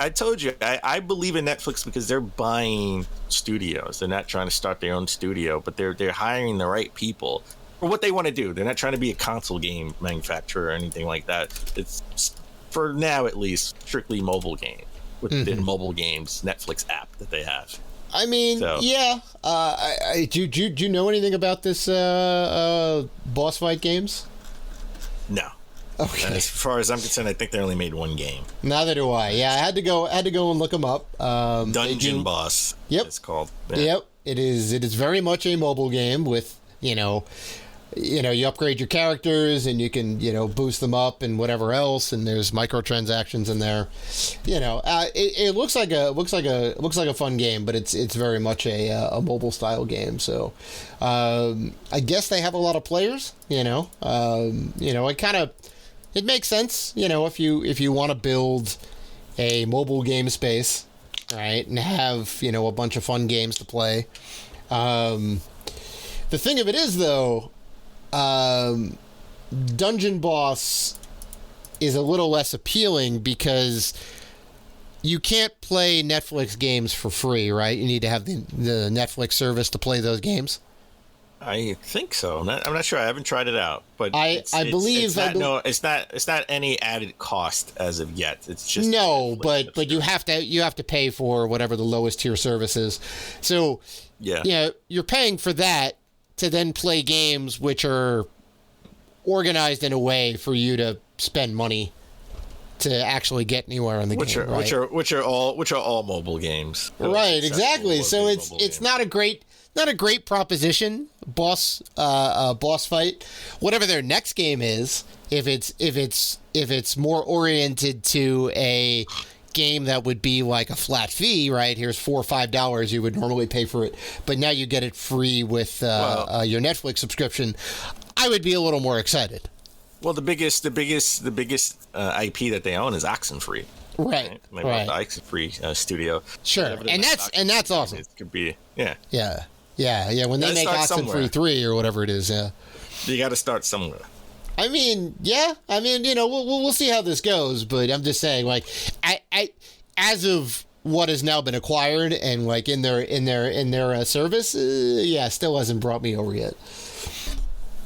told you I believe in Netflix because they're buying studios. They're not trying to start their own studio, but they're hiring the right people for what they want to do. They're not trying to be a console game manufacturer or anything like that. It's, for now at least, strictly mobile game with the mobile games Netflix app that they have. I mean, yeah. Do you know anything about this boss fight games? No. Okay. As far as I'm concerned, I think they only made one game. Neither do I. Yeah, I had to go and look them up. Dungeon Boss. Yep. It's called. Yeah. Yep. It is very much a mobile game with you upgrade your characters and you can boost them up and whatever else, and there's microtransactions in there. It looks like a fun game, but it's very much a mobile style game. So I guess they have a lot of players. It makes sense. If you want to build a mobile game space, right, and have a bunch of fun games to play. The thing of it is, though, Dungeon Boss is a little less appealing because you can't play Netflix games for free, right? You need to have the Netflix service to play those games. I think so. I'm not sure. I haven't tried it out, but I believe it's not any added cost as of yet. It's just but you have to pay for whatever the lowest tier service is. So you're paying for that to then play games which are organized in a way for you to spend money to actually get anywhere in the game. Which are all mobile games. Right, exactly. So it's not a great proposition. Boss fight, whatever their next game is, if it's more oriented to a game that would be like a flat fee, right? Here's $4 or $5 you would normally pay for it, but now you get it free with your Netflix subscription. I would be a little more excited. Well, the biggest IP that they own is Oxenfree. Right. They bought the Oxenfree studio. Sure, and that's awesome. It could be Yeah. When they make Oxenfree 3 or whatever it is, you got to start somewhere. I mean, we'll see how this goes, but I'm just saying, like, I as of what has now been acquired and like in their service, still hasn't brought me over yet.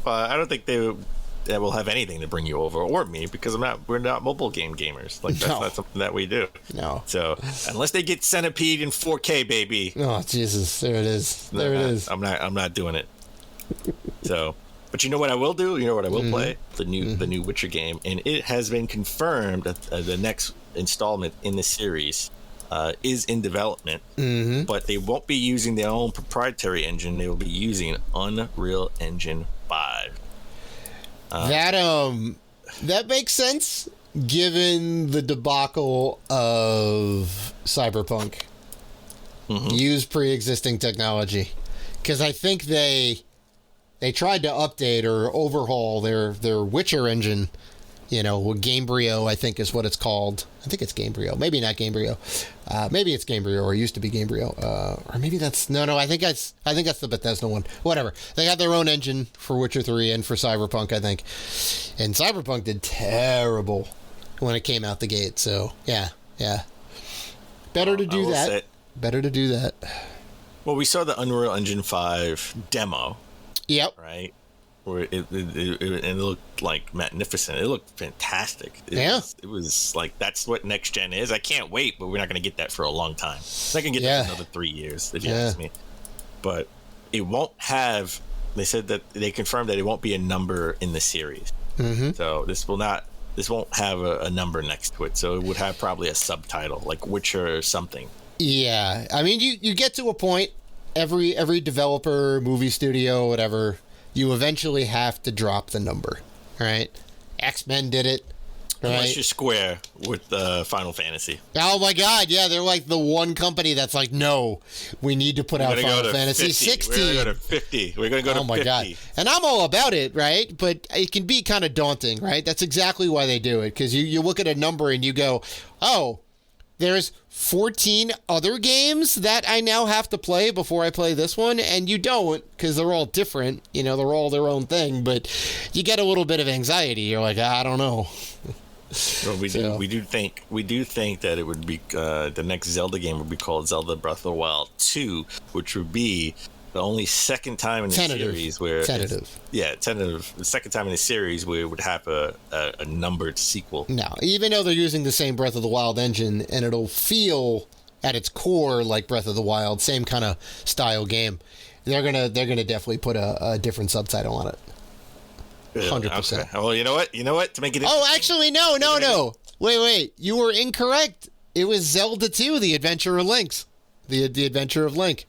I don't think they will have anything to bring you over or me because we're not mobile game gamers. Like that's not something that we do. No. So unless they get Centipede in 4K, baby. Oh Jesus, there it is. There it is. I'm not doing it. So. But you know what I will do? You know what I will play? The new Witcher game. And it has been confirmed that the next installment in the series is in development. But they won't be using their own proprietary engine. They will be using Unreal Engine 5. That makes sense given the debacle of Cyberpunk. Use pre-existing technology. Because I think they tried to update or overhaul their Witcher engine, Gamebryo, I think is what it's called. I think it's Gamebryo. Maybe not Gamebryo. Maybe it's Gamebryo or it used to be Gamebryo. Or maybe that's no. I think that's the Bethesda one. Whatever. They got their own engine for Witcher 3 and for Cyberpunk, I think. And Cyberpunk did terrible when it came out the gate. So yeah. Better to do that. Better to do that. Well, we saw the Unreal Engine 5 demo. Yep. Right. where it looked like magnificent. It looked fantastic. It was like, that's what next gen is. I can't wait, but we're not going to get that for a long time. We're not going to get that for another 3 years, if you ask me. But it won't have. They said that they confirmed that it won't be a number in the series. Mm-hmm. So this won't have a number next to it. So it would have probably a subtitle, like Witcher or something. Yeah, I mean, you get to a point. Every developer, movie studio, whatever, you eventually have to drop the number, right? X-Men did it, right? Unless you're Square with Final Fantasy. Oh my God, yeah, they're like the one company that's like, no, we need to put out Final Fantasy 16. We're going to go to 50. We're going to go to 50. Oh my God. And I'm all about it, right? But it can be kind of daunting, right? That's exactly why they do it, because you look at a number and you go, oh, there's 14 other games that I now have to play before I play this one, and you don't, because they're all different. You know, they're all their own thing, but you get a little bit of anxiety. You're like, I don't know. Well, we do think that it would be the next Zelda game would be called Zelda Breath of the Wild 2, which would be the only second time in the series where tentative. The second time in the series where it would have a numbered sequel. No, even though they're using the same Breath of the Wild engine, and it'll feel at its core like Breath of the Wild, same kind of style game, they're gonna definitely put a different subtitle on it. 100%. Okay. Well, you know what? To make it. Oh, actually, no. Wait. You were incorrect. It was Zelda 2: The Adventure of Link. The Adventure of Link.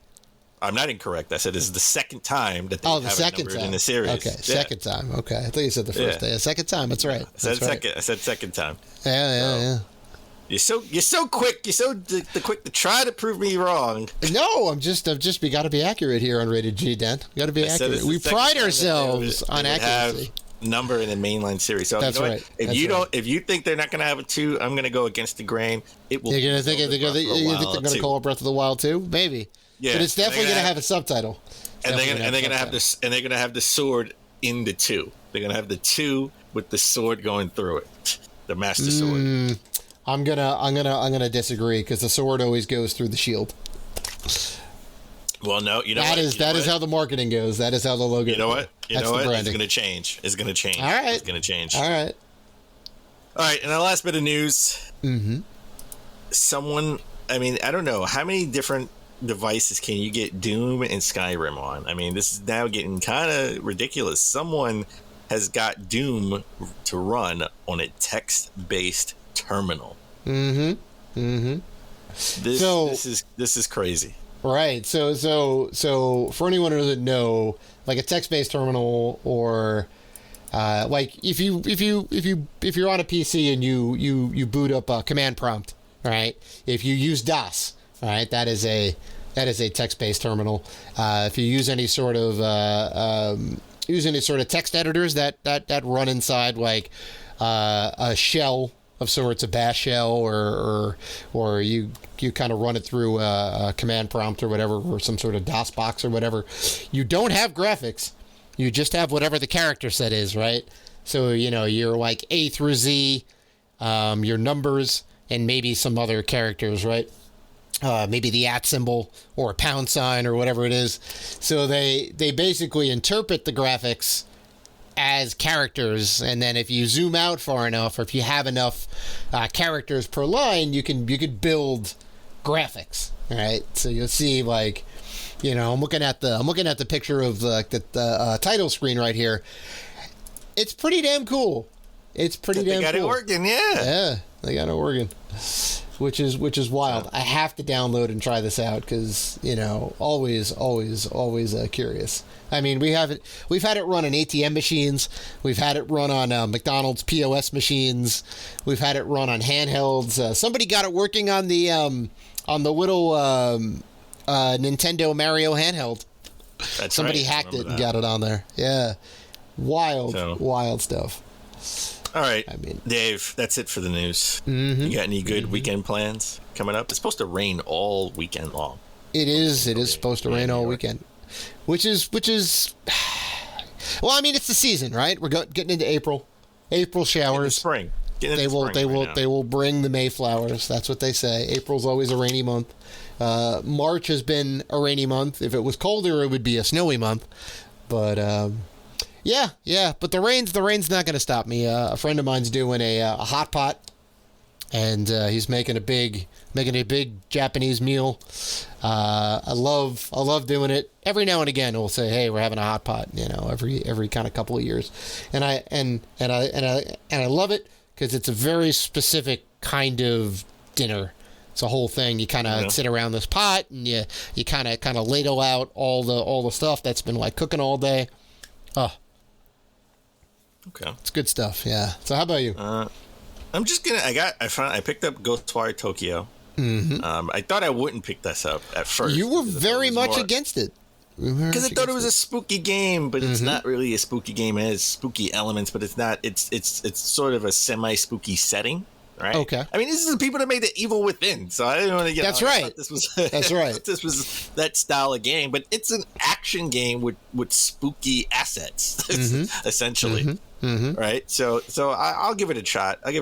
I'm not incorrect. I said this is the second time that they have it numbered in the series. Okay, second time. Okay, I thought you said the first day. Second time. That's right. I said second time. Yeah. You're so quick. You're so quick to try to prove me wrong. No, I'm just. We got to be accurate here on Rated G, Dan. We got to be accurate. We pride ourselves on accuracy. Number in the mainline series. So that's right. If you think they're not going to have a 2, I'm going to go against the grain. It will. You're going to think they're going to call it Breath of the Wild 2? Maybe. Yeah, but it's definitely going to have a subtitle. And they're going to have this. And they're going to have the sword in the 2. They're going to have the 2 with the sword going through it. The Master Sword. I'm gonna disagree, because the sword always goes through the shield. Well, no, that is how the marketing goes. That is how the logo. You know what? It's going to change. It's going to change. All right. It's going to change. All right. And our last bit of news. Mm-hmm. Someone. I mean, I don't know how many different devices can you get Doom and Skyrim on. I mean, this is now getting kind of ridiculous. Someone has got Doom to run on a text-based terminal. This is crazy. Right. So for anyone who doesn't know, like a text-based terminal, or like if you're on a PC and you boot up a command prompt, right? If you use DOS, right, that is a text-based terminal. If you use any sort of text editors that run inside, like a shell of sorts, a bash shell, or you kind of run it through a command prompt or whatever, or some sort of DOS box or whatever. You don't have graphics. You just have whatever the character set is, right? So, you're like A through Z, your numbers, and maybe some other characters, right? Maybe the @ symbol or a pound sign or whatever it is. So they basically interpret the graphics as characters, and then if you zoom out far enough, or if you have enough characters per line, you could build graphics. Right? So you'll see, like, I'm looking at the picture of the title screen right here. It's pretty damn cool. They got it working, yeah. They got it working. Which is wild. I have to download and try this out, because always curious. I mean, we've had it run on ATM machines. We've had it run on McDonald's POS machines. We've had it run on handhelds. Somebody got it working on the little Nintendo Mario handheld. Somebody hacked it and got it on there. Yeah, wild stuff. All right, Dave, that's it for the news. Mm-hmm. You got any good weekend plans coming up? It's supposed to rain all weekend long. It is supposed to rain all weekend, which is well, I mean, it's the season, right? We're getting into April. April showers. Spring. They will bring the Mayflowers. That's what they say. April's always a rainy month. March has been a rainy month. If it was colder, it would be a snowy month. But Yeah. But the rain's not going to stop me. A friend of mine's doing a hot pot, and he's making a big Japanese meal. I love doing it. Every now and again, we'll say, "Hey, we're having a hot pot." Every kind of couple of years, and I love it because it's a very specific kind of dinner. It's a whole thing. You kind of sit around this pot and you kind of ladle out all the stuff that's been like cooking all day. Oh, okay, it's good stuff. Yeah. So how about you? I'm just gonna. I picked up Ghostwire Tokyo. Mm-hmm. I thought I wouldn't pick this up at first. You were very much against it. Because I thought it was a spooky game, but it's not really a spooky game. It has spooky elements, but it's not. It's sort of a semi-spooky setting, right? Okay. I mean, this is the people that made the Evil Within, so I didn't want to get. That's right. This was. That's right. This was that style of game, but it's an action game with spooky assets, essentially. Right. So I'll give it a shot. But I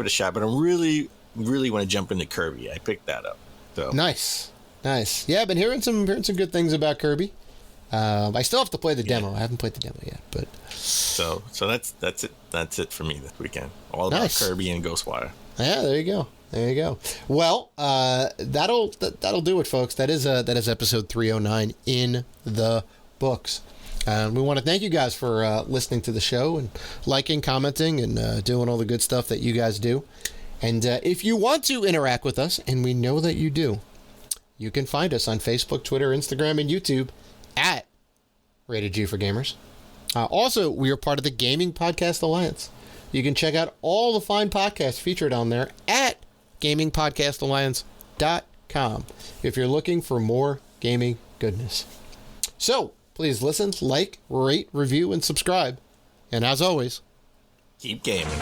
really want to jump into Kirby. I picked that up. So nice. Yeah, I've been hearing some good things about Kirby. I still have to play the demo. I haven't played the demo yet, but so that's it. That's it for me this weekend. All about Kirby and Ghostwire. Yeah, there you go. Well, that'll do it, folks. That is episode 309 in the books. We want to thank you guys for listening to the show and liking, commenting, and doing all the good stuff that you guys do. And if you want to interact with us, and we know that you do, you can find us on Facebook, Twitter, Instagram, and YouTube at Rated G for Gamers. Also, we are part of the Gaming Podcast Alliance. You can check out all the fine podcasts featured on there at gamingpodcastalliance.com if you're looking for more gaming goodness. So, please listen, like, rate, review, and subscribe. And as always, keep gaming.